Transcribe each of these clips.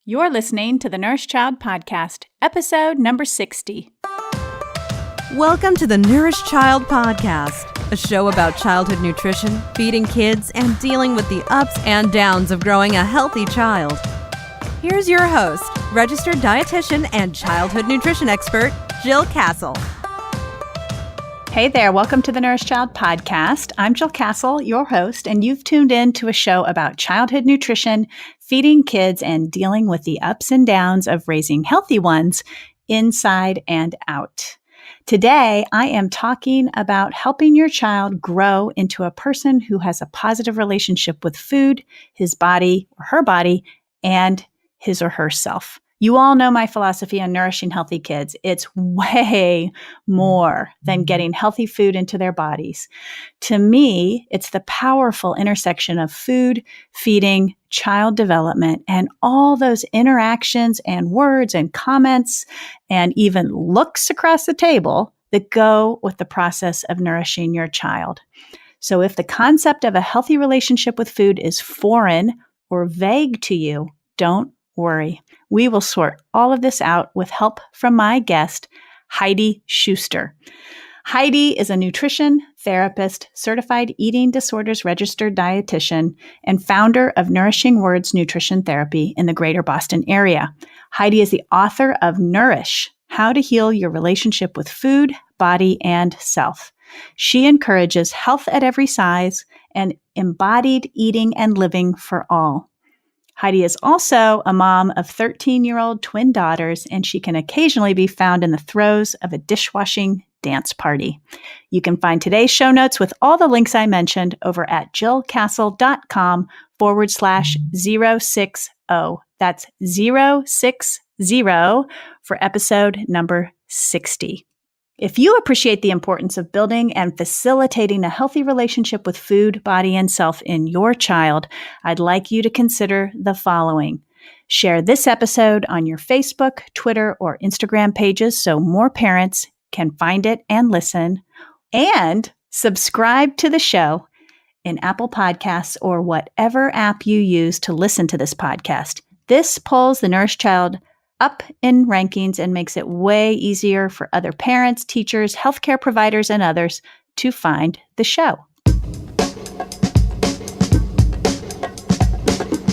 You're listening to the Nourish Child Podcast, episode number 60. Welcome to the Nourish Child Podcast, a show about childhood nutrition, feeding kids, and dealing with the ups and downs of growing a healthy child. Here's your host, registered dietitian and childhood nutrition expert, Jill Castle. Hey there, welcome to the Nourish Child Podcast. I'm Jill Castle, your host, and you've tuned in to a show about childhood nutrition, feeding kids, and dealing with the ups and downs of raising healthy ones inside and out. Today, I am talking about helping your child grow into a person who has a positive relationship with food, his body or her body, and his or herself. You all know my philosophy on nourishing healthy kids. It's way more than getting healthy food into their bodies. To me, it's the powerful intersection of food, feeding, child development, and all those interactions and words and comments and even looks across the table that go with the process of nourishing your child. So if the concept of a healthy relationship with food is foreign or vague to you, don't worry. We will sort all of this out with help from my guest, Heidi Schauster. Heidi is a nutrition therapist, certified eating disorders registered dietitian, and founder of Nourishing Nutrition Therapy in the greater Boston area. Heidi is the author of Nourish, How to Heal Your Relationship with Food, Body, and Self. She encourages health at every size and embodied eating and living for all. Heidi is also a mom of 13-year-old twin daughters, and she can occasionally be found in the throes of a dishwashing dance party. You can find today's show notes with all the links I mentioned over at jillcastle.com/060. That's 060 for episode number 60. If you appreciate the importance of building and facilitating a healthy relationship with food, body, and self in your child, I'd like you to consider the following. Share this episode on your Facebook, Twitter, or Instagram pages so more parents can find it and listen. And subscribe to the show in Apple Podcasts or whatever app you use to listen to this podcast. This pulls the Nourish Child up in rankings and makes it way easier for other parents, teachers, healthcare providers, and others to find the show.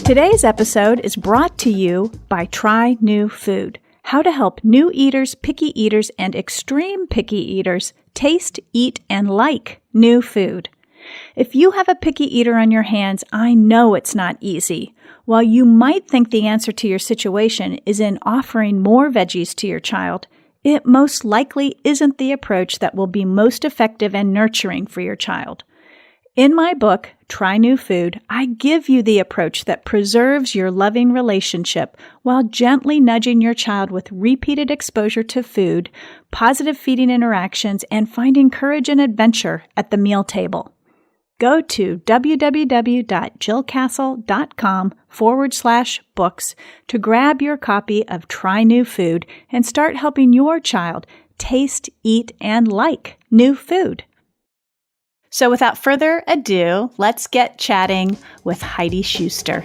Today's episode is brought to you by Try New Food, how to help new eaters, picky eaters, and extreme picky eaters taste, eat, and like new food. If you have a picky eater on your hands, I know it's not easy. While you might think the answer to your situation is in offering more veggies to your child, it most likely isn't the approach that will be most effective and nurturing for your child. In my book, Try New Food, I give you the approach that preserves your loving relationship while gently nudging your child with repeated exposure to food, positive feeding interactions, and finding courage and adventure at the meal table. Go to www.jillcastle.com/books to grab your copy of Try New Food and start helping your child taste, eat, and like new food. So without further ado, let's get chatting with Heidi Schauster.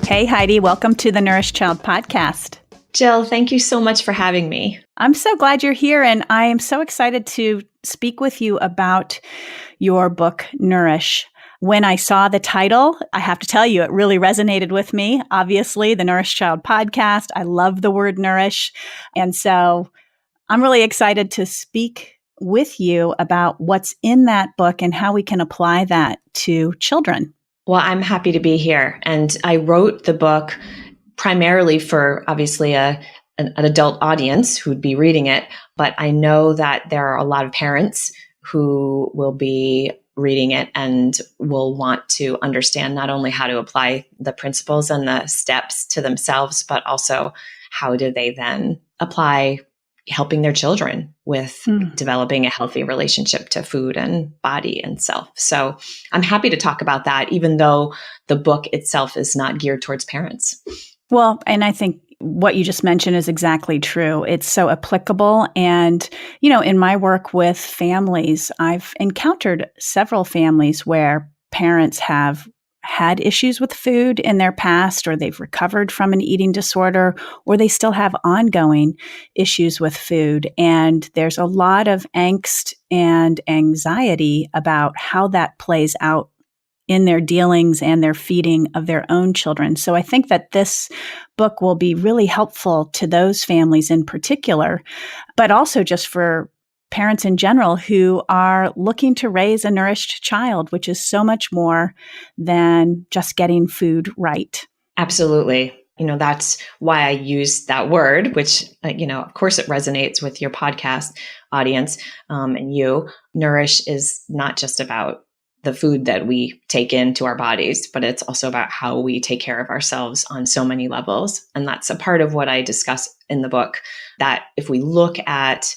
Hey, Heidi, welcome to the Nourish Child Podcast. Jill, thank you so much for having me. I'm so glad you're here, and I am so excited to speak with you about your book, Nourish. When I saw the title, I have to tell you, it really resonated with me. Obviously, the Nourish Child Podcast, I love the word nourish. And so I'm really excited to speak with you about what's in that book and how we can apply that to children. Well, I'm happy to be here. And I wrote the book primarily for, obviously, an adult audience who'd be reading it. But I know that there are a lot of parents who will be reading it and will want to understand not only how to apply the principles and the steps to themselves, but also how do they then apply helping their children with developing a healthy relationship to food and body and self. So I'm happy to talk about that, even though the book itself is not geared towards parents. Well, and I think what you just mentioned is exactly true. It's so applicable. And, you know, in my work with families, I've encountered several families where parents have had issues with food in their past, or they've recovered from an eating disorder, or they still have ongoing issues with food. And there's a lot of angst and anxiety about how that plays out in their dealings and their feeding of their own children. So I think that this book will be really helpful to those families in particular, but also just for parents in general who are looking to raise a nourished child, which is so much more than just getting food right. Absolutely. That's why I use that word, which, of course it resonates with your podcast audience and you. Nourish is not just about the food that we take into our bodies, but it's also about how we take care of ourselves on so many levels. And that's a part of what I discuss in the book, that if we look at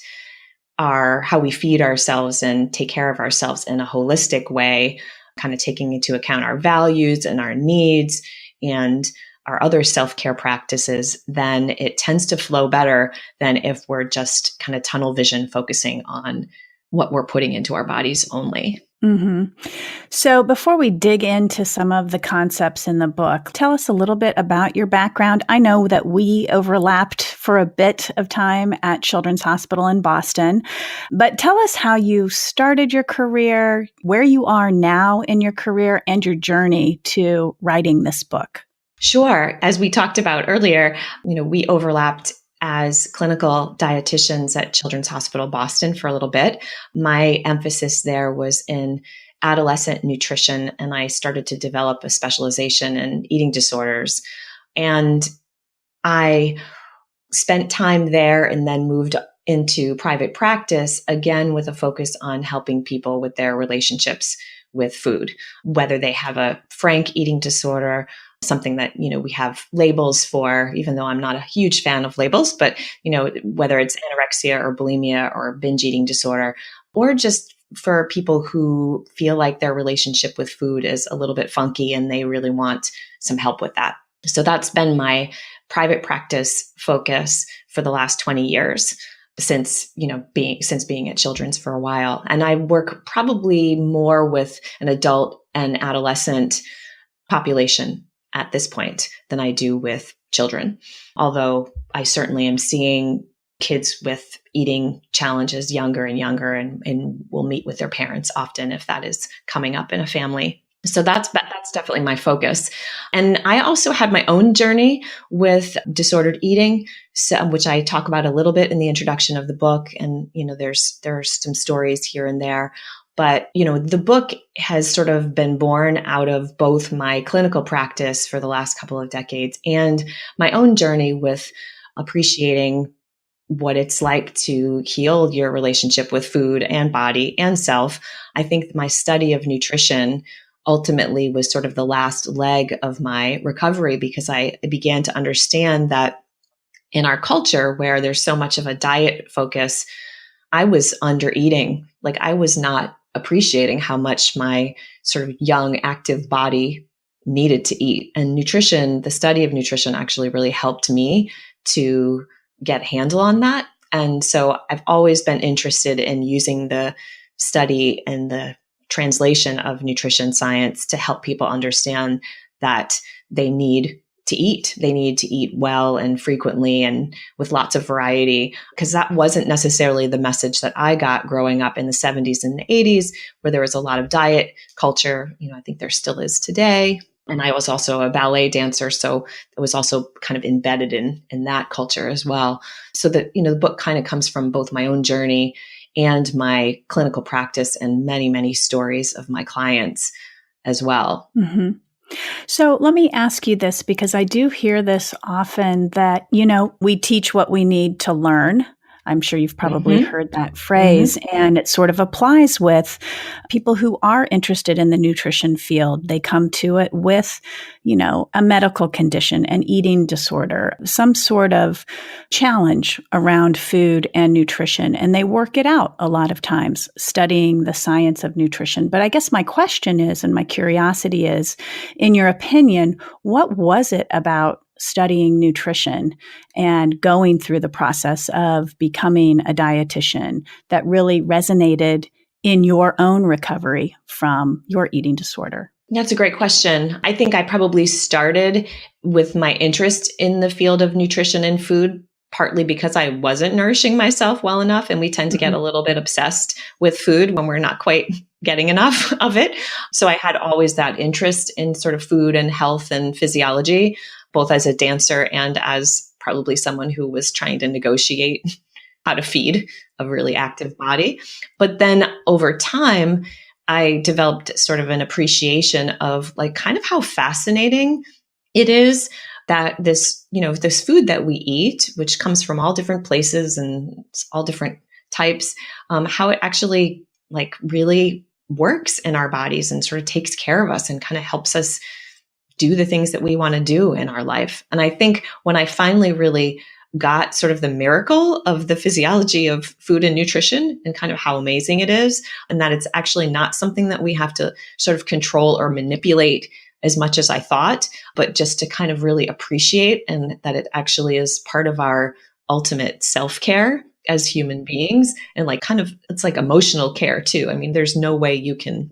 how we feed ourselves and take care of ourselves in a holistic way, kind of taking into account our values and our needs and our other self-care practices, then it tends to flow better than if we're just kind of tunnel vision focusing on what we're putting into our bodies only. Mm-hmm. So before we dig into some of the concepts in the book, tell us a little bit about your background. I know that we overlapped for a bit of time at Children's Hospital in Boston, but tell us how you started your career, where you are now in your career, and your journey to writing this book. Sure. As we talked about earlier, we overlapped as clinical dietitians at Children's Hospital Boston for a little bit. My emphasis there was in adolescent nutrition, and I started to develop a specialization in eating disorders. And I spent time there and then moved into private practice, again with a focus on helping people with their relationships with food, whether they have a frank eating disorder, something that, we have labels for, even though I'm not a huge fan of labels, but, whether it's anorexia or bulimia or binge eating disorder, or just for people who feel like their relationship with food is a little bit funky and they really want some help with that. So that's been my private practice focus for the last 20 years. Since being at Children's for a while. And I work probably more with an adult and adolescent population at this point than I do with children. Although I certainly am seeing kids with eating challenges younger and younger and will meet with their parents often if that is coming up in a family. So that's definitely my focus. And I also had my own journey with disordered eating, which I talk about a little bit in the introduction of the book. And, there's some stories here and there. But, the book has sort of been born out of both my clinical practice for the last couple of decades and my own journey with appreciating what it's like to heal your relationship with food and body and self. I think my study of nutrition ultimately was sort of the last leg of my recovery, because I began to understand that in our culture where there's so much of a diet focus, I was under eating. Like I was not appreciating how much my sort of young, active body needed to eat. And nutrition, the study of nutrition actually really helped me to get a handle on that. And so I've always been interested in using the study and the translation of nutrition science to help people understand that they need to eat. They need to eat well and frequently and with lots of variety, because that wasn't necessarily the message that I got growing up in the 70s and the 80s, where there was a lot of diet culture. I think there still is today. And I was also a ballet dancer, so it was also kind of embedded in that culture as well. So that, the book kind of comes from both my own journey and my clinical practice and many, many stories of my clients as well. Mm-hmm. So let me ask you this, because I do hear this often that, we teach what we need to learn. I'm sure you've probably heard that phrase, and it sort of applies with people who are interested in the nutrition field. They come to it with, a medical condition, an eating disorder, some sort of challenge around food and nutrition, and they work it out a lot of times studying the science of nutrition. But I guess my question is, and my curiosity is, in your opinion, what was it about studying nutrition and going through the process of becoming a dietitian that really resonated in your own recovery from your eating disorder? That's a great question. I think I probably started with my interest in the field of nutrition and food, partly because I wasn't nourishing myself well enough. And we tend to get a little bit obsessed with food when we're not quite getting enough of it. So I had always that interest in sort of food and health and physiology, both as a dancer and as probably someone who was trying to negotiate how to feed a really active body. But then over time, I developed sort of an appreciation of like kind of how fascinating it is that this, this food that we eat, which comes from all different places and all different types, how it actually like really works in our bodies and sort of takes care of us and kind of helps us do the things that we want to do in our life. And I think when I finally really got sort of the miracle of the physiology of food and nutrition and kind of how amazing it is, and that it's actually not something that we have to sort of control or manipulate as much as I thought, but just to kind of really appreciate, and that it actually is part of our ultimate self-care as human beings. And like kind of, it's like emotional care too. I mean, there's no way you can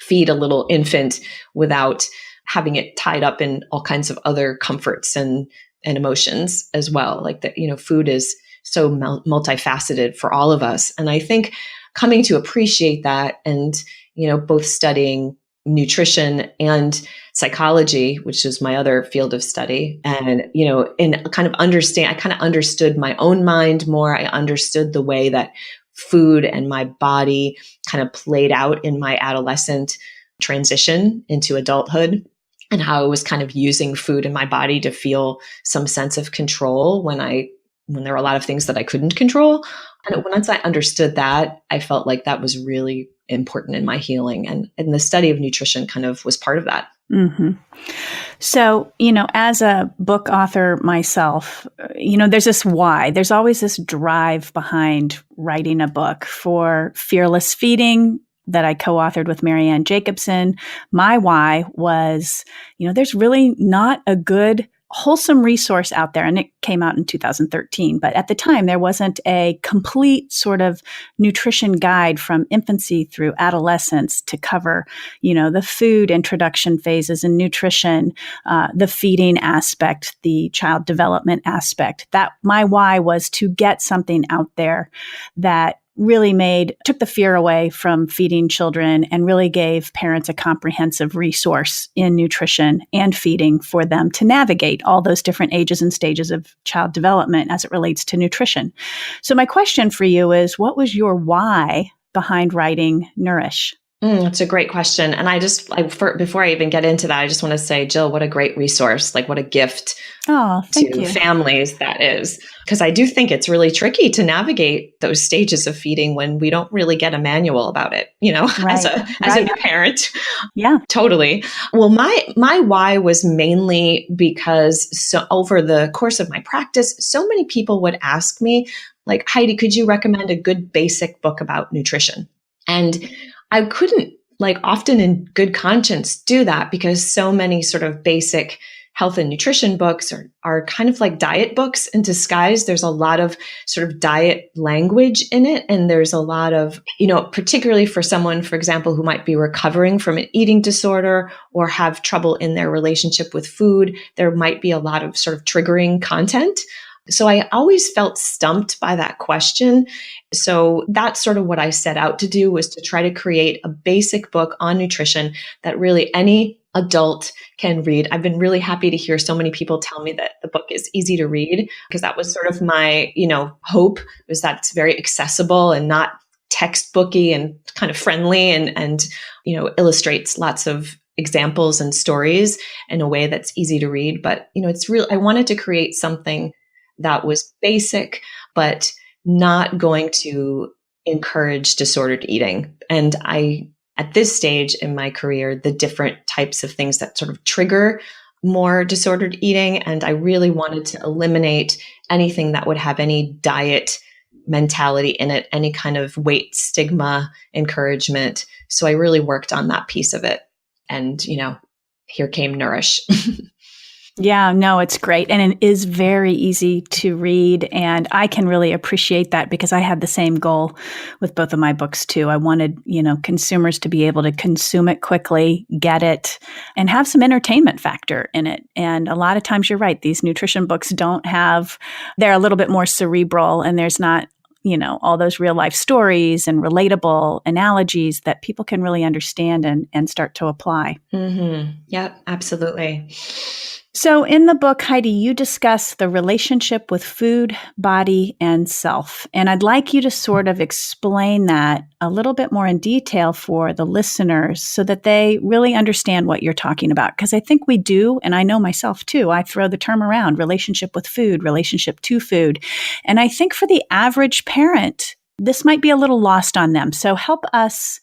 feed a little infant without having it tied up in all kinds of other comforts and emotions as well. Like that, food is so multifaceted for all of us. And I think coming to appreciate that and, both studying nutrition and psychology, which is my other field of study, and, and kind of I kind of understood my own mind more. I understood the way that food and my body kind of played out in my adolescent transition into adulthood, and how I was kind of using food in my body to feel some sense of control when there were a lot of things that I couldn't control. And once I understood that, I felt like that was really important in my healing. And the study of nutrition kind of was part of that. Mm-hmm. So, as a book author myself, there's this why. There's always this drive behind writing a book. For Fearless Feeding, that I co-authored with Marianne Jacobson, my why was, there's really not a good, wholesome resource out there. And it came out in 2013. But at the time, there wasn't a complete sort of nutrition guide from infancy through adolescence to cover, the food introduction phases in nutrition, the feeding aspect, the child development aspect. That my why was to get something out there that really took the fear away from feeding children and really gave parents a comprehensive resource in nutrition and feeding for them to navigate all those different ages and stages of child development as it relates to nutrition. So my question for you is, what was your why behind writing Nourish? That's a great question. And before I even get into that, I just want to say, Jill, what a great resource, like what a gift to families that is. Because I do think it's really tricky to navigate those stages of feeding when we don't really get a manual about it, right, as a new parent. Yeah, totally. Well, my why was mainly because over the course of my practice, so many people would ask me, like, Heidi, could you recommend a good basic book about nutrition? And I couldn't, often in good conscience, do that because so many sort of basic health and nutrition books are kind of like diet books in disguise. There's a lot of sort of diet language in it. And there's a lot of, particularly for someone, for example, who might be recovering from an eating disorder or have trouble in their relationship with food, there might be a lot of sort of triggering content. So I always felt stumped by that question. So that's sort of what I set out to do, was to try to create a basic book on nutrition that really any adult can read. I've been really happy to hear so many people tell me that the book is easy to read, because that was sort of my, hope, was that it's very accessible and not textbooky and kind of friendly and illustrates lots of examples and stories in a way that's easy to read. But, I wanted to create something that was basic, but not going to encourage disordered eating. And at this stage in my career, the different types of things that sort of trigger more disordered eating. And I really wanted to eliminate anything that would have any diet mentality in it, any kind of weight stigma encouragement. So I really worked on that piece of it. And, here came Nourish. Yeah, no, it's great. And it is very easy to read. And I can really appreciate that because I had the same goal with both of my books too. I wanted, consumers to be able to consume it quickly, get it, and have some entertainment factor in it. And a lot of times you're right, these nutrition books they're a little bit more cerebral and there's not all those real life stories and relatable analogies that people can really understand and start to apply. Mm-hmm. Yep, absolutely. So in the book, Heidi, you discuss the relationship with food, body, and self. And I'd like you to sort of explain that a little bit more in detail for the listeners so that they really understand what you're talking about. Because I think we do, and I know myself too, I throw the term around, relationship with food, relationship to food. And I think for the average parent, this might be a little lost on them. So help us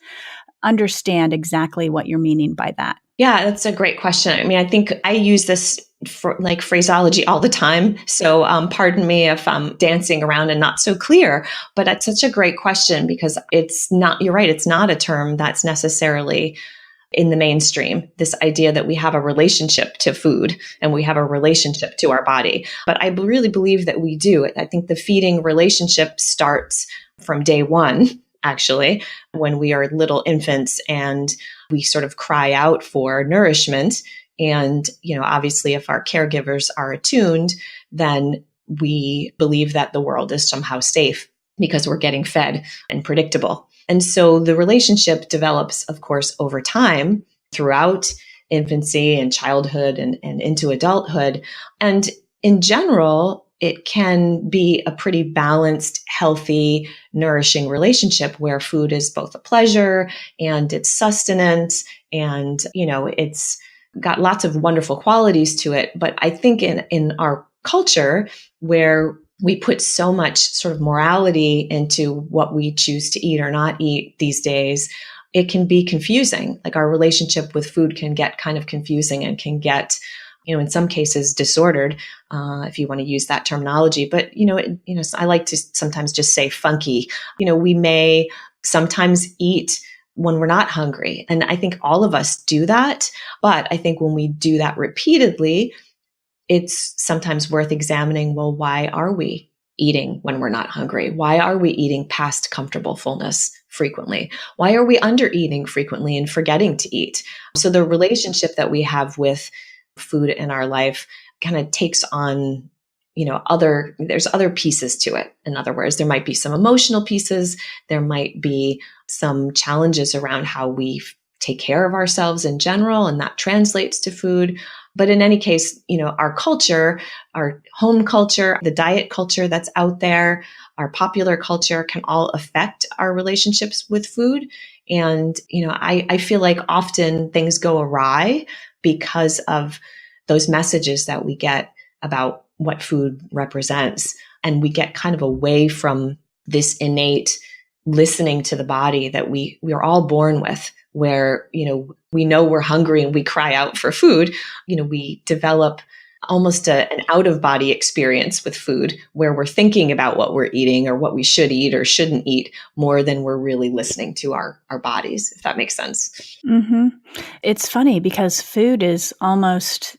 understand exactly what you're meaning by that. Yeah, that's a great question. I mean, I think I use this for like phraseology all the time. So pardon me if I'm dancing around and not so clear, but it's such a great question because you're right, it's not a term that's necessarily in the mainstream, this idea that we have a relationship to food and we have a relationship to our body. But I really believe that we do. I think the feeding relationship starts from day one, actually, when we are little infants and we sort of cry out for nourishment. And, obviously, if our caregivers are attuned, then we believe that the world is somehow safe because we're getting fed and predictable. And so the relationship develops, of course, over time throughout infancy and childhood and into adulthood. And in general, it can be a pretty balanced, healthy, nourishing relationship where food is both a pleasure and it's sustenance and, it's got lots of wonderful qualities to it. But I think in our culture where we put so much sort of morality into what we choose to eat or not eat these days, it can be confusing. Like our relationship with food can get kind of confusing and can get, in some cases disordered, if you want to use that terminology. But, I like to sometimes just say funky. We may sometimes eat when we're not hungry. And I think all of us do that. But I think when we do that repeatedly, it's sometimes worth examining, well, why are we eating when we're not hungry? Why are we eating past comfortable fullness frequently? Why are we under eating frequently and forgetting to eat? So the relationship that we have with food in our life kind of takes on, there's other pieces to it. In other words, there might be some emotional pieces. There might be some challenges around how we take care of ourselves in general, and that translates to food. But in any case, our culture, our home culture, the diet culture that's out there, our popular culture can all affect our relationships with food. And, I feel like often things go awry because of those messages that we get about what food represents. And we get kind of away from this innate listening to the body that we are all born with, where, we know we're hungry and we cry out for food. We develop almost an out-of-body experience with food where we're thinking about what we're eating or what we should eat or shouldn't eat more than we're really listening to our bodies, if that makes sense. Mm-hmm. It's funny because food is almost,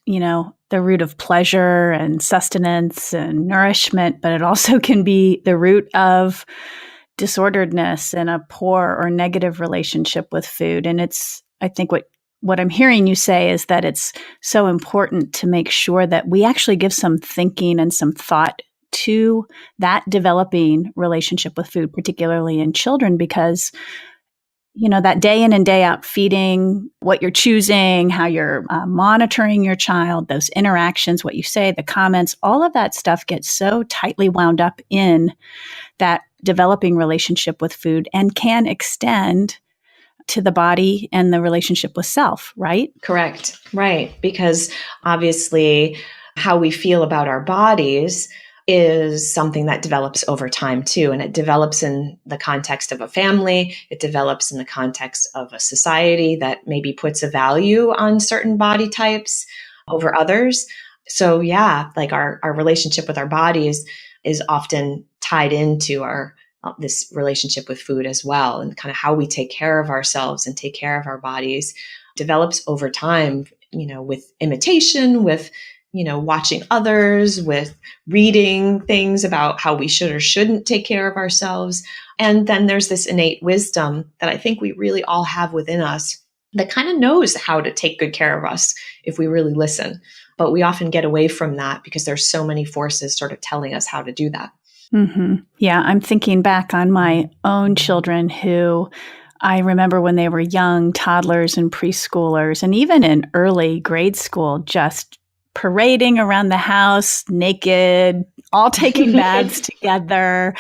the root of pleasure and sustenance and nourishment, but it also can be the root of disorderedness and a poor or negative relationship with food. And I think what I'm hearing you say is that it's so important to make sure that we actually give some thinking and some thought to that developing relationship with food, particularly in children, because that day in and day out feeding, what you're choosing, how you're monitoring your child, those interactions, what you say, the comments, all of that stuff gets so tightly wound up in that developing relationship with food and can extend to the body and the relationship with self, right? Correct. Right. Because obviously how we feel about our bodies is something that develops over time too. And it develops in the context of a family. It develops in the context of a society that maybe puts a value on certain body types over others. So yeah, like our relationship with our bodies is often tied into this relationship with food as well. And kind of how we take care of ourselves and take care of our bodies develops over time, with imitation, with watching others, with reading things about how we should or shouldn't take care of ourselves. And then there's this innate wisdom that I think we really all have within us that kind of knows how to take good care of us if we really listen. But we often get away from that because there's so many forces sort of telling us how to do that. Mm-hmm. Yeah, I'm thinking back on my own children who I remember when they were young toddlers and preschoolers, and even in early grade school, just parading around the house naked, all taking baths together.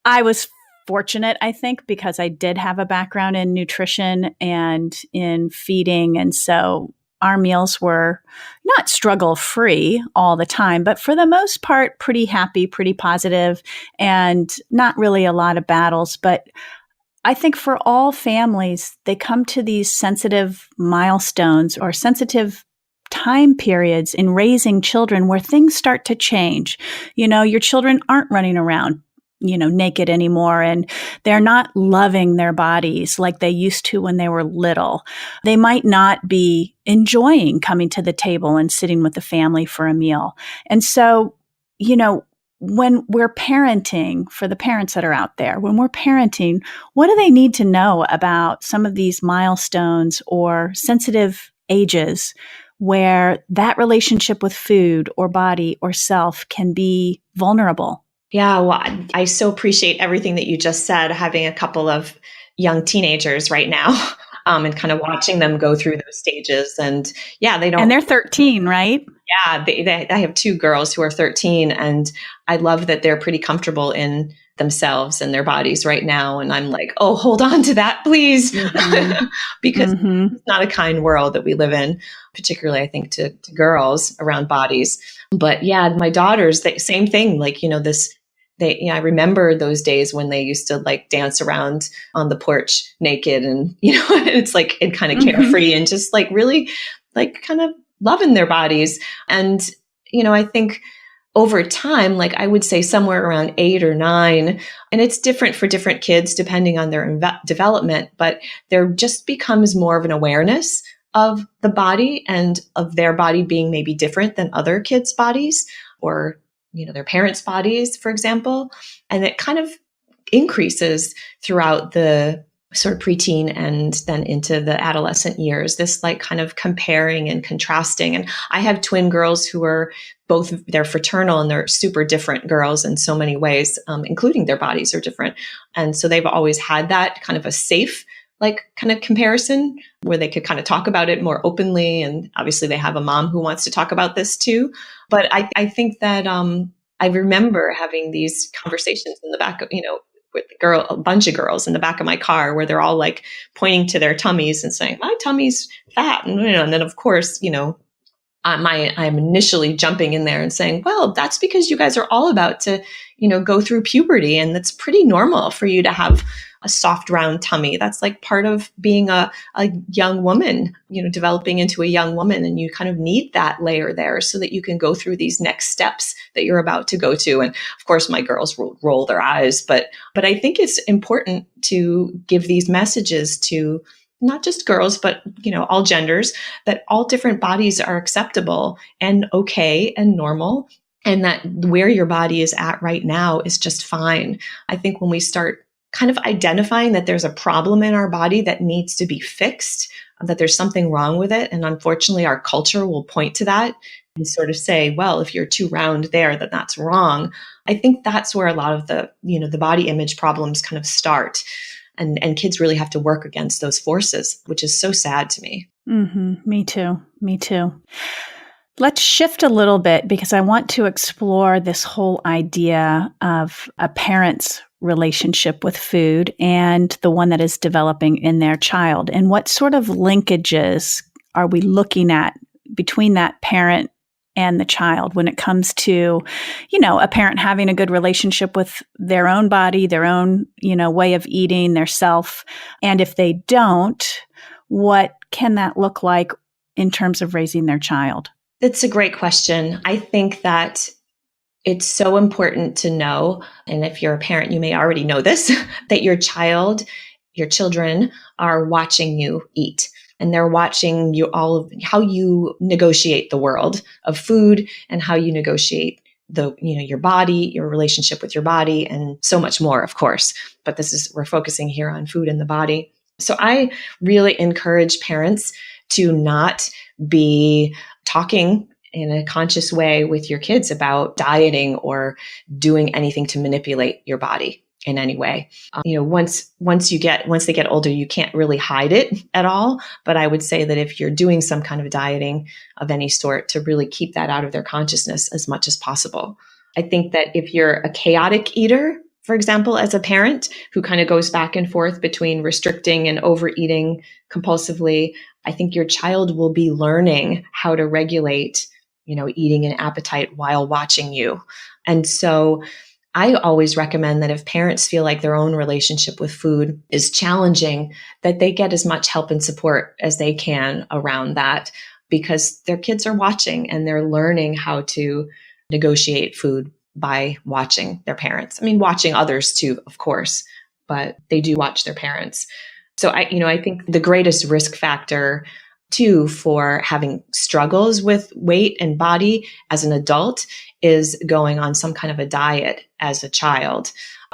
I was fortunate, I think, because I did have a background in nutrition and in feeding. And so our meals were not struggle free all the time, but for the most part, pretty happy, pretty positive, and not really a lot of battles. But I think for all families, they come to these sensitive milestones or sensitive time periods in raising children where things start to change. Your children aren't running around, naked anymore, and they're not loving their bodies like they used to when they were little. They might not be enjoying coming to the table and sitting with the family for a meal. And so, when we're parenting, for the parents that are out there, when we're parenting, what do they need to know about some of these milestones or sensitive ages where that relationship with food or body or self can be vulnerable? Yeah, well, I so appreciate everything that you just said, having a couple of young teenagers right now, and kind of watching them go through those stages. And yeah, they don't. And they're 13, right? Yeah, I have two girls who are 13, and I love that they're pretty comfortable in themselves and their bodies right now. And I'm like, oh, hold on to that, please. Mm-hmm. Because it's not a kind world that we live in, particularly, I think, to girls around bodies. But yeah, my daughters, same thing. I remember those days when they used to like dance around on the porch naked, and it's like it kind of carefree and just like really like kind of loving their bodies. And I think over time, like I would say somewhere around 8 or 9, and it's different for different kids depending on their development, but there just becomes more of an awareness of the body and of their body being maybe different than other kids' bodies, or their parents' bodies, for example. And it kind of increases throughout the sort of preteen and then into the adolescent years, this like kind of comparing and contrasting. And I have twin girls who are they're fraternal, and they're super different girls in so many ways, including their bodies are different. And so they've always had that kind of a safe like kind of comparison where they could kind of talk about it more openly. And obviously they have a mom who wants to talk about this too. But I think that I remember having these conversations in the back of, with a bunch of girls in the back of my car where they're all like pointing to their tummies and saying, my tummy's fat. And then of course, I'm initially jumping in there and saying, well, that's because you guys are all about to, go through puberty, and that's pretty normal for you to have a soft, round tummy. That's like part of being a young woman, developing into a young woman. And you kind of need that layer there so that you can go through these next steps that you're about to go to. And of course, my girls will roll their eyes, but I think it's important to give these messages to not just girls, but, all genders, that all different bodies are acceptable and okay and normal, and that where your body is at right now is just fine. I think when we start kind of identifying that there's a problem in our body that needs to be fixed, that there's something wrong with it. And unfortunately, our culture will point to that and sort of say, well, if you're too round there, then that's wrong. I think that's where a lot of the, the body image problems kind of start. And kids really have to work against those forces, which is so sad to me. Mm-hmm. Me too. Let's shift a little bit because I want to explore this whole idea of a parent's relationship with food and the one that is developing in their child. And what sort of linkages are we looking at between that parent and the child when it comes to, a parent having a good relationship with their own body, their own, way of eating, their self. And if they don't, what can that look like in terms of raising their child? That's a great question. I think that it's so important to know, and if you're a parent, you may already know this, that your children are watching you eat. and they're watching you all of how you negotiate the world of food and how you negotiate your body, your relationship with your body, and so much more, of course. But we're focusing here on food and the body. So I really encourage parents to not be talking in a conscious way with your kids about dieting or doing anything to manipulate your body in any way. Once they get older, you can't really hide it at all. But I would say that if you're doing some kind of dieting of any sort, to really keep that out of their consciousness as much as possible. I think that if you're a chaotic eater, for example, as a parent who kind of goes back and forth between restricting and overeating compulsively, I think your child will be learning how to regulate, eating and appetite while watching you. And so I always recommend that if parents feel like their own relationship with food is challenging, that they get as much help and support as they can around that, because their kids are watching and they're learning how to negotiate food by watching their parents. I mean, watching others too, of course, but they do watch their parents. So I think the greatest risk factor too for having struggles with weight and body as an adult is going on some kind of a diet as a child.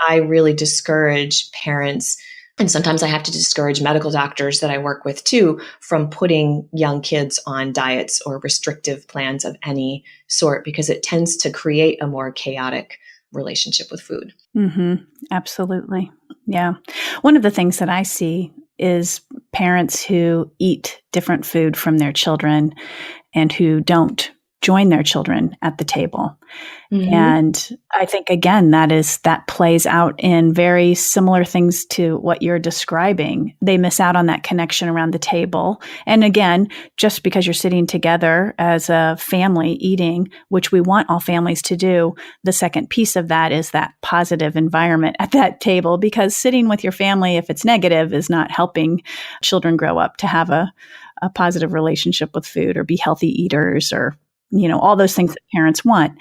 I really discourage parents, and sometimes I have to discourage medical doctors that I work with too, from putting young kids on diets or restrictive plans of any sort, because it tends to create a more chaotic relationship with food. Mm-hmm. Absolutely. Yeah. One of the things that I see is parents who eat different food from their children and who don't join their children at the table. Mm-hmm. And I think, again, that plays out in very similar things to what you're describing. They miss out on that connection around the table. And again, just because you're sitting together as a family eating, which we want all families to do, the second piece of that is that positive environment at that table, because sitting with your family, if it's negative, is not helping children grow up to have a positive relationship with food or be healthy eaters or all those things that parents want.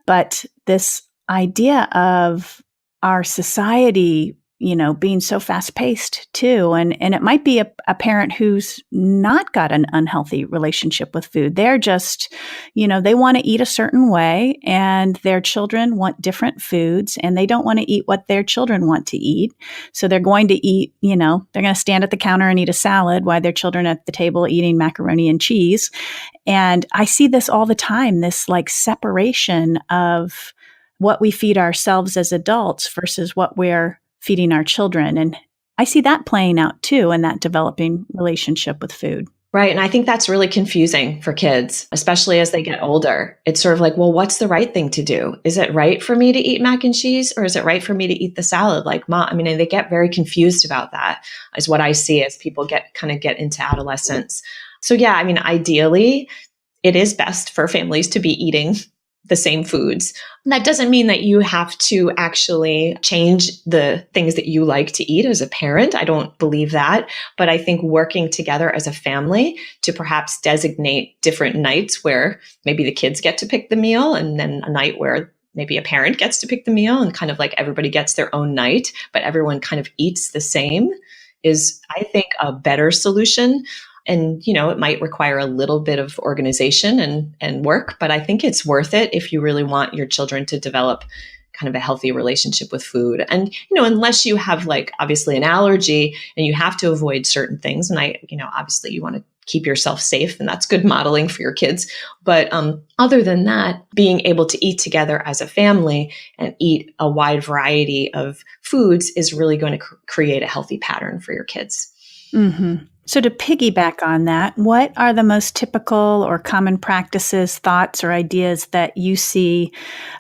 But this idea of our society, being so fast paced too, and it might be a parent who's not got an unhealthy relationship with food. They're just, they want to eat a certain way, and their children want different foods, and they don't want to eat what their children want to eat. So they're going to eat, they're going to stand at the counter and eat a salad while their children at the table eating macaroni and cheese. And I see this all the time, this like separation of what we feed ourselves as adults versus what we're feeding our children. And I see that playing out too in that developing relationship with food. Right. And I think that's really confusing for kids, especially as they get older. It's sort of like, well, what's the right thing to do? Is it right for me to eat mac and cheese, or is it right for me to eat the salad like Mom? I mean, and they get very confused about that, is what I see as people get into adolescence. So yeah, I mean, ideally, it is best for families to be eating the same foods. And that doesn't mean that you have to actually change the things that you like to eat as a parent. I don't believe that. But I think working together as a family to perhaps designate different nights where maybe the kids get to pick the meal, and then a night where maybe a parent gets to pick the meal, and kind of like everybody gets their own night, but everyone kind of eats the same, is, I think, a better solution. And, it might require a little bit of organization and work, but I think it's worth it if you really want your children to develop kind of a healthy relationship with food. And, unless you have obviously an allergy and you have to avoid certain things. And obviously you want to keep yourself safe, and that's good modeling for your kids. But other than that, being able to eat together as a family and eat a wide variety of foods is really going to create a healthy pattern for your kids. Mm-hmm. So to piggyback on that, what are the most typical or common practices, thoughts, or ideas that you see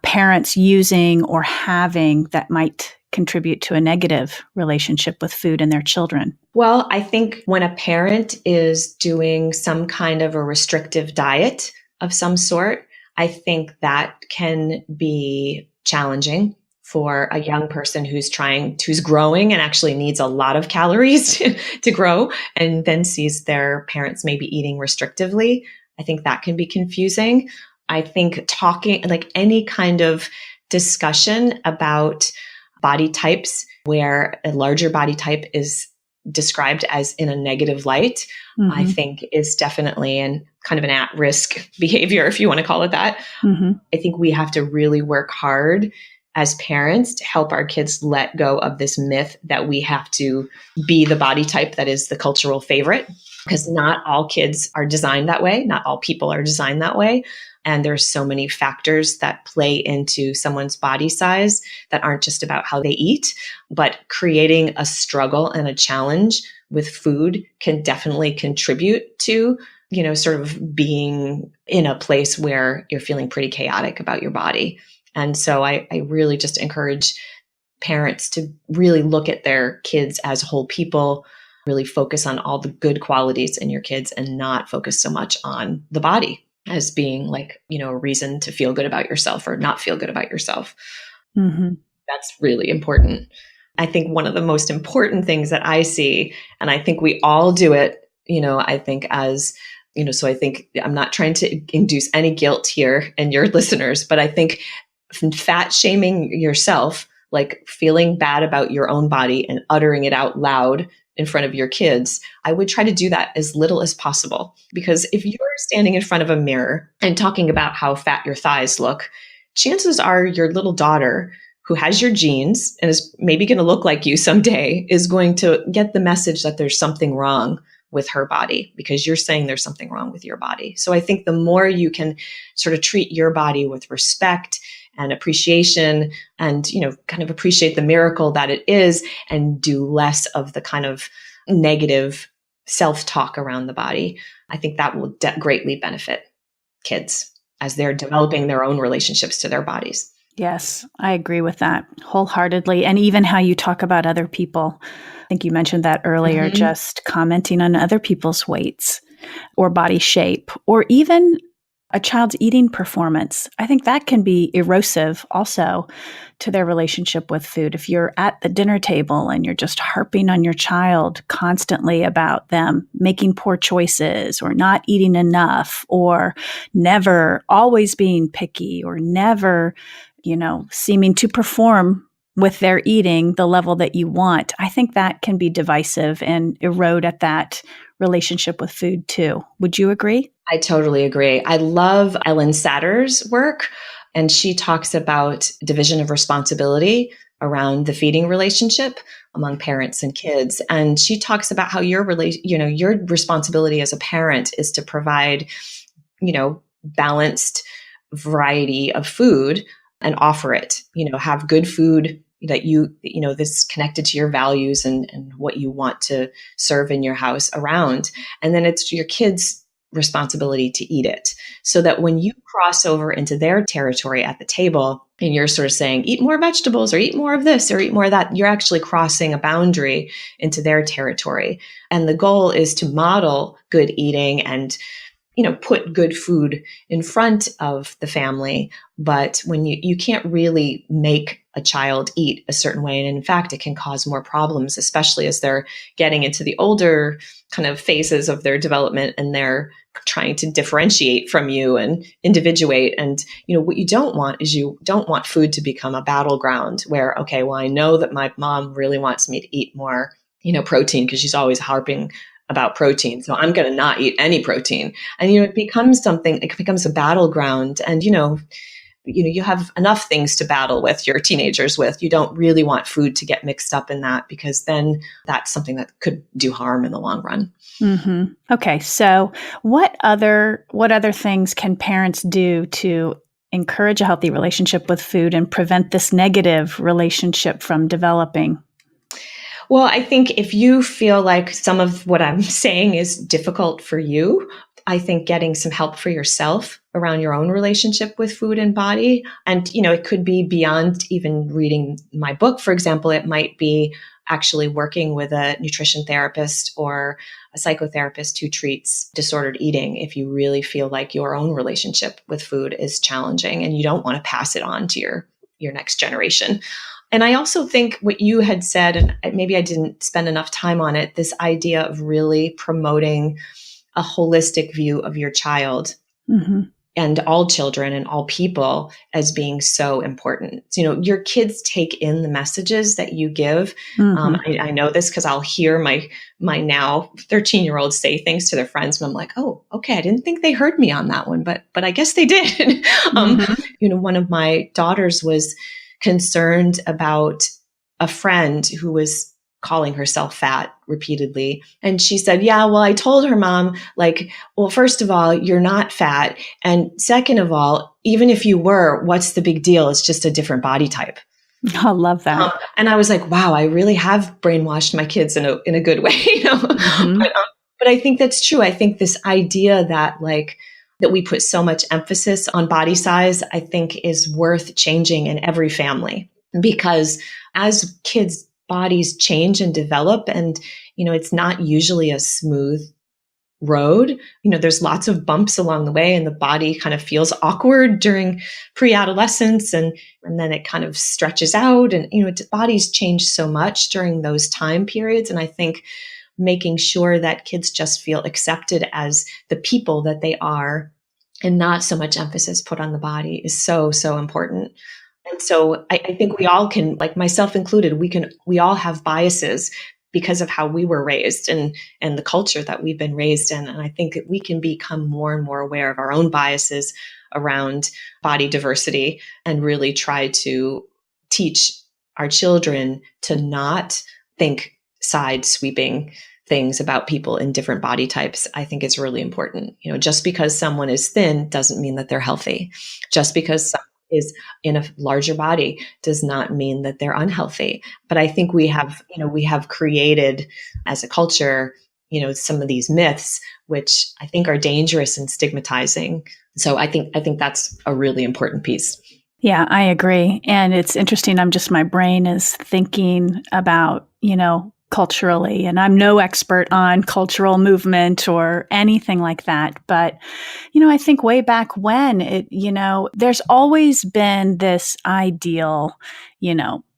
parents using or having that might contribute to a negative relationship with food and their children? Well, I think when a parent is doing some kind of a restrictive diet of some sort, I think that can be challenging for a young person who's growing and actually needs a lot of calories to grow, and then sees their parents maybe eating restrictively. I think that can be confusing. I think talking, any kind of discussion about body types where a larger body type is described as in a negative light, I think is definitely an kind of an at-risk behavior, if you want to call it that. I think we have to really work hard as parents to help our kids let go of this myth that we have to be the body type that is the cultural favorite, because not all kids are designed that way. Not all people are designed that way. And there's so many factors that play into someone's body size that aren't just about how they eat, but creating a struggle and a challenge with food can definitely contribute to, sort of being in a place where you're feeling pretty chaotic about your body. And so I really just encourage parents to really look at their kids as whole people, really focus on all the good qualities in your kids and not focus so much on the body as being like, a reason to feel good about yourself or not feel good about yourself. That's really important. I think one of the most important things that I see, and I think we all do it, I think as, so I think I'm not trying to induce any guilt here in your listeners, but I think fat shaming yourself, like feeling bad about your own body and uttering it out loud in front of your kids, I would try to do that as little as possible. Because if you're standing in front of a mirror and talking about how fat your thighs look, chances are your little daughter who has your genes and is maybe going to look like you someday is going to get the message that there's something wrong with her body because you're saying there's something wrong with your body. So I think the more you can sort of treat your body with respect and appreciation and, kind of appreciate the miracle that it is and do less of the kind of negative self-talk around the body, I think that will greatly benefit kids as they're developing their own relationships to their bodies. Yes, I agree with that wholeheartedly. And even how you talk about other people. I think you mentioned that earlier, just commenting on other people's weights or body shape, or even a child's eating performance. I think that can be erosive also to their relationship with food. If you're at the dinner table and you're just harping on your child constantly about them making poor choices or not eating enough or never always being picky or never, seeming to perform with their eating the level that you want, I think that can be divisive and erode at that relationship with food too. Would you agree? I totally agree. I love Ellen Satter's work, and she talks about division of responsibility around the feeding relationship among parents and kids. And she talks about how your responsibility as a parent is to provide, balanced variety of food and offer it, have good food that this is connected to your values and what you want to serve in your house around. And then it's your kids' responsibility to eat it, so that when you cross over into their territory at the table and you're sort of saying, eat more vegetables or eat more of this or eat more of that, you're actually crossing a boundary into their territory. And the goal is to model good eating and put good food in front of the family. But when you can't really make a child eat a certain way. And in fact, it can cause more problems, especially as they're getting into the older kind of phases of their development and they're trying to differentiate from you and individuate. And, what you don't want is you don't want food to become a battleground where, okay, well, I know that my mom really wants me to eat more, protein because she's always harping about protein. So I'm going to not eat any protein. And, it becomes a battleground. And, you have enough things to battle with your teenagers with. You don't really want food to get mixed up in that, because then that's something that could do harm in the long run. Okay. So what other things can parents do to encourage a healthy relationship with food and prevent this negative relationship from developing? Well, I think if you feel like some of what I'm saying is difficult for you, I think getting some help for yourself around your own relationship with food and body. And, it could be beyond even reading my book, for example. It might be actually working with a nutrition therapist or a psychotherapist who treats disordered eating if you really feel like your own relationship with food is challenging and you don't want to pass it on to your next generation. And I also think what you had said, and maybe I didn't spend enough time on it, this idea of really promoting a holistic view of your child. and all children and all people as being so important. Your kids take in the messages that you give. Mm-hmm. I know this because I'll hear my now 13-year-old say things to their friends, and I'm like, oh, okay, I didn't think they heard me on that one, but I guess they did. One of my daughters was concerned about a friend who was calling herself fat repeatedly. And she said, yeah, well, I told her mom, like, well, first of all, you're not fat. And second of all, even if you were, what's the big deal? It's just a different body type. I love that. And I was like, wow, I really have brainwashed my kids in a good way, Mm-hmm. But I think that's true. I think this idea that that we put so much emphasis on body size, I think is worth changing in every family, because as kids' bodies change and develop, and, it's not usually a smooth road. There's lots of bumps along the way, and the body kind of feels awkward during pre-adolescence, and then it kind of stretches out, and, bodies change so much during those time periods. And I think making sure that kids just feel accepted as the people that they are, and not so much emphasis put on the body, is so, so important. And so I think we all can, like myself included, we all have biases because of how we were raised and the culture that we've been raised in. And I think that we can become more and more aware of our own biases around body diversity, and really try to teach our children to not think side sweeping things about people in different body types. I think it's really important. Just because someone is thin doesn't mean that they're healthy. Just because someone is in a larger body does not mean that they're unhealthy. But I think we have created as a culture, some of these myths, which I think are dangerous and stigmatizing. So I think that's a really important piece. Yeah, I agree. And it's interesting. My brain is thinking about, culturally, and I'm no expert on cultural movement or anything like that. But, I think way back when there's always been this ideal,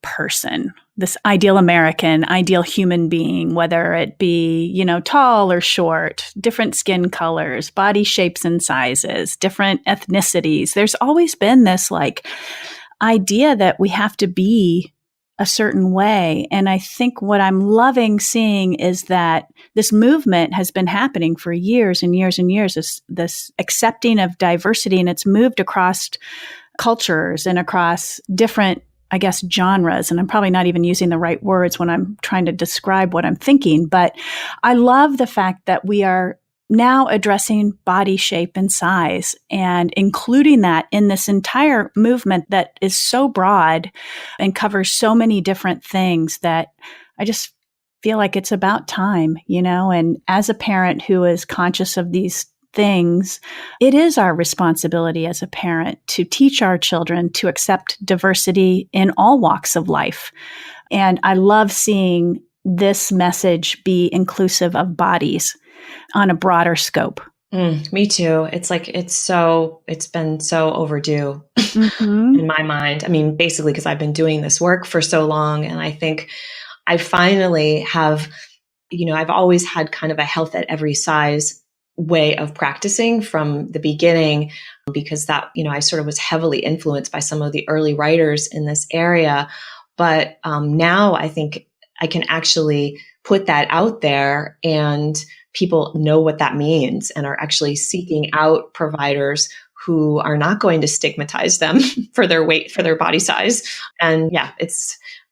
person, this ideal American, ideal human being, whether it be, tall or short, different skin colors, body shapes and sizes, different ethnicities. There's always been this idea that we have to be a certain way. And I think what I'm loving seeing is that this movement has been happening for years and years and years, this accepting of diversity, and it's moved across cultures and across different, I guess, genres. And I'm probably not even using the right words when I'm trying to describe what I'm thinking, but I love the fact that we are now addressing body shape and size and including that in this entire movement that is so broad and covers so many different things that I just feel like it's about time, and as a parent who is conscious of these things, it is our responsibility as a parent to teach our children to accept diversity in all walks of life. And I love seeing this message be inclusive of bodies on a broader scope. Me too. It's been so overdue in my mind. I mean, basically, because I've been doing this work for so long, and I think I finally have, I've always had kind of a health at every size way of practicing from the beginning, because that, I sort of was heavily influenced by some of the early writers in this area. But now I think I can actually put that out there, and people know what that means and are actually seeking out providers who are not going to stigmatize them for their weight, for their body size. And yeah,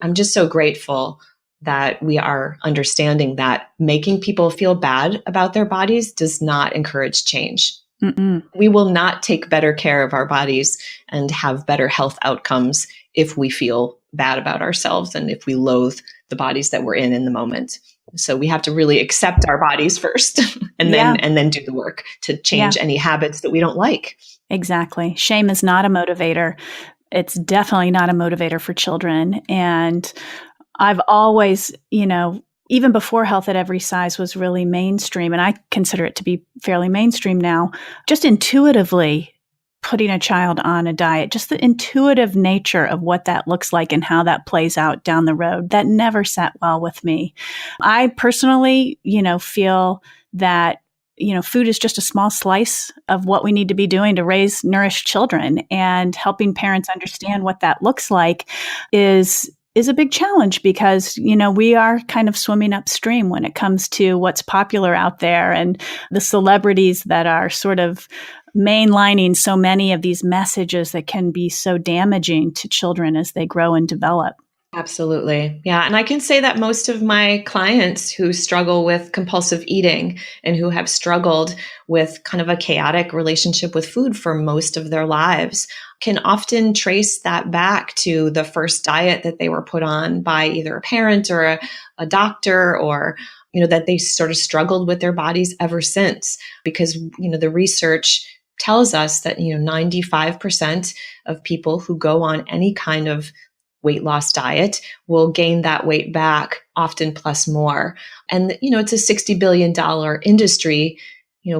I'm just so grateful that we are understanding that making people feel bad about their bodies does not encourage change. Mm-mm. We will not take better care of our bodies and have better health outcomes if we feel bad about ourselves and if we loathe the bodies that we're in the moment. So we have to really accept our bodies first and then do the work to change any habits that we don't like. Exactly. Shame is not a motivator. It's definitely not a motivator for children. And I've always, even before Health at Every Size was really mainstream, and I consider it to be fairly mainstream now, just intuitively putting a child on a diet, just the intuitive nature of what that looks like and how that plays out down the road, that never sat well with me. I personally, feel that food is just a small slice of what we need to be doing to raise nourished children, and helping parents understand what that looks like is a big challenge because, we are kind of swimming upstream when it comes to what's popular out there and the celebrities that are sort of mainlining so many of these messages that can be so damaging to children as they grow and develop. Absolutely. Yeah. And I can say that most of my clients who struggle with compulsive eating and who have struggled with kind of a chaotic relationship with food for most of their lives can often trace that back to the first diet that they were put on by either a parent or a doctor, or that they sort of struggled with their bodies ever since. Because, the research tells us that, 95% of people who go on any kind of weight loss diet will gain that weight back, often plus more. And, it's a $60 billion industry,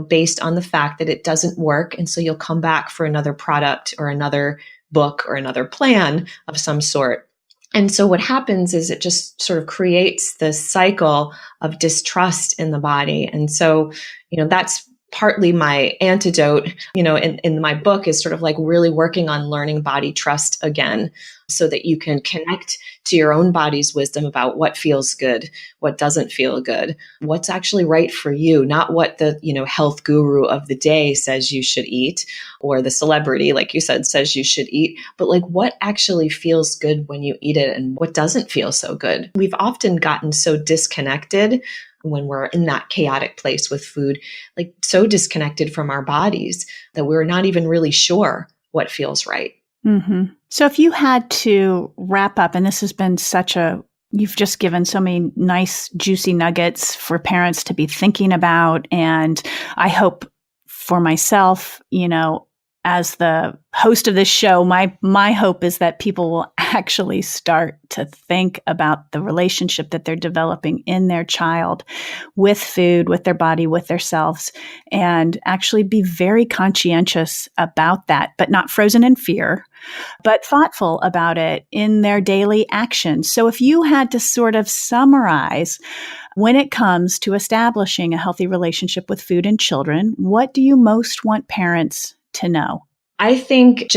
based on the fact that it doesn't work. And so you'll come back for another product or another book or another plan of some sort. And so what happens is it just sort of creates this cycle of distrust in the body. And so, that's partly my antidote, in my book, is sort of like really working on learning body trust again, so that you can connect to your own body's wisdom about what feels good, what doesn't feel good, what's actually right for you, not what the, health guru of the day says you should eat, or the celebrity, like you said, says you should eat, but like what actually feels good when you eat it and what doesn't feel so good. We've often gotten so disconnected when we're in that chaotic place with food, like so disconnected from our bodies that we're not even really sure what feels right. Mm-hmm. So if you had to wrap up, and this has been you've just given so many nice, juicy nuggets for parents to be thinking about. And I hope for myself, as the host of this show, my hope is that people will actually start to think about the relationship that they're developing in their child with food, with their body, with themselves, and actually be very conscientious about that, but not frozen in fear, but thoughtful about it in their daily actions. So if you had to sort of summarize when it comes to establishing a healthy relationship with food and children, what do you most want parents to know? I think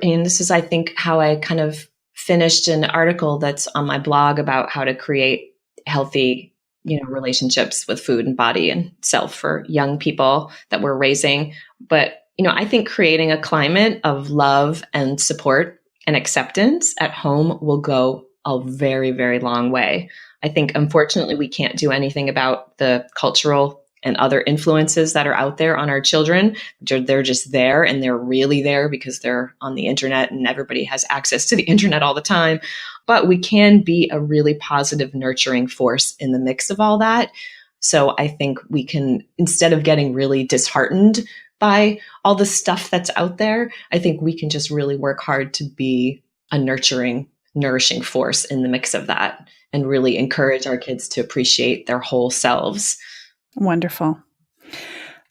and this is, I think, how I kind of finished an article that's on my blog about how to create healthy, relationships with food and body and self for young people that we're raising. But, I think creating a climate of love and support and acceptance at home will go a very, very long way. I think, unfortunately, we can't do anything about the cultural and other influences that are out there on our children. They're just there, and they're really there because they're on the internet and everybody has access to the internet all the time. But we can be a really positive, nurturing force in the mix of all that. So I think we can, instead of getting really disheartened by all the stuff that's out there, I think we can just really work hard to be a nurturing, nourishing force in the mix of that, and really encourage our kids to appreciate their whole selves. Wonderful.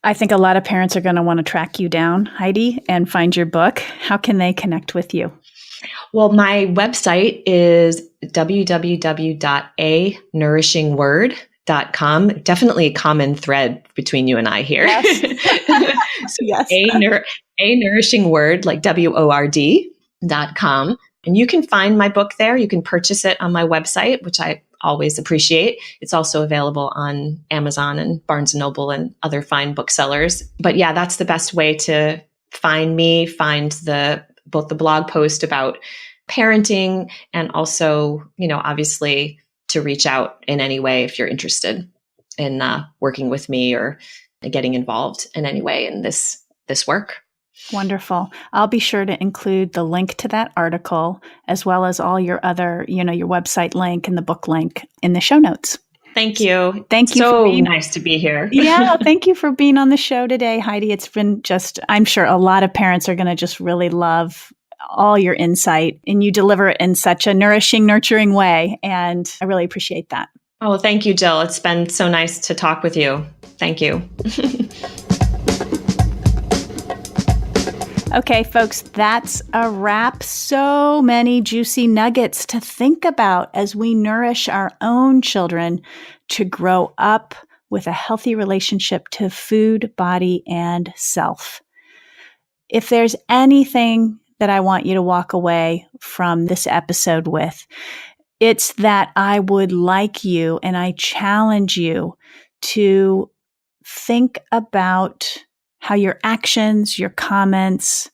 I think a lot of parents are going to want to track you down, Heidi, and find your book. How can they connect with you? Well, my website is www.anourishingword.com. Definitely a common thread between you and I here. Yes. So Yes. a nourishing word, like WORD.com. And you can find my book there. You can purchase it on my website, which I always appreciate. It's also available on Amazon and Barnes & Noble and other fine booksellers. But yeah, that's the best way to find me, find both the blog post about parenting, and also, obviously to reach out in any way if you're interested in working with me or getting involved in any way in this work. Wonderful. I'll be sure to include the link to that article, as well as all your other, your website link and the book link in the show notes. Thank you. Thank you. So nice to be here. Yeah. Thank you for being on the show today, Heidi. It's been I'm sure a lot of parents are going to just really love all your insight, and you deliver it in such a nourishing, nurturing way. And I really appreciate that. Oh, thank you, Jill. It's been so nice to talk with you. Thank you. Okay, folks, that's a wrap. So many juicy nuggets to think about as we nourish our own children to grow up with a healthy relationship to food, body, and self. If there's anything that I want you to walk away from this episode with, it's that I would like you and I challenge you to think about how your actions, your comments,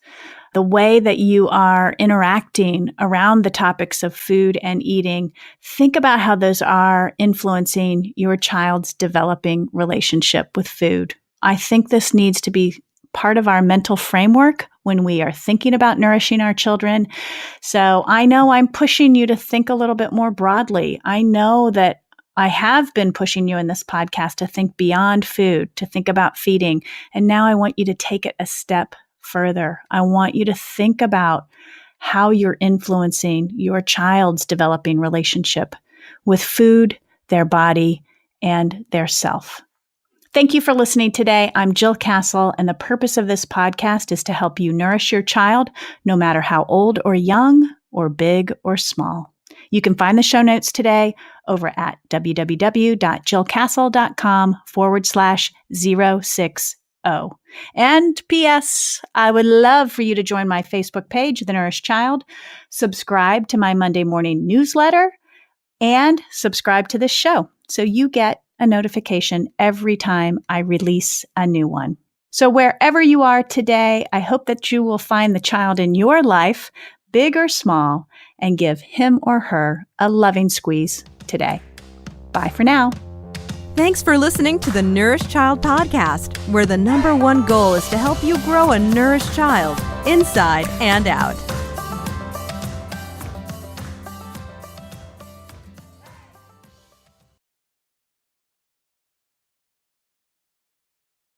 the way that you are interacting around the topics of food and eating, think about how those are influencing your child's developing relationship with food. I think this needs to be part of our mental framework when we are thinking about nourishing our children. So I know I'm pushing you to think a little bit more broadly. I know that I have been pushing you in this podcast to think beyond food, to think about feeding. And now I want you to take it a step further. I want you to think about how you're influencing your child's developing relationship with food, their body, and their self. Thank you for listening today. I'm Jill Castle, and the purpose of this podcast is to help you nourish your child, no matter how old or young, or big or small. You can find the show notes today over at www.jillcastle.com/060. And P.S., I would love for you to join my Facebook page, The Nourished Child, subscribe to my Monday morning newsletter, and subscribe to this show so you get a notification every time I release a new one. So wherever you are today, I hope that you will find the child in your life, big or small, and give him or her a loving squeeze today. Bye for now. Thanks for listening to the Nourish Child podcast, where the #1 goal is to help you grow a nourished child inside and out.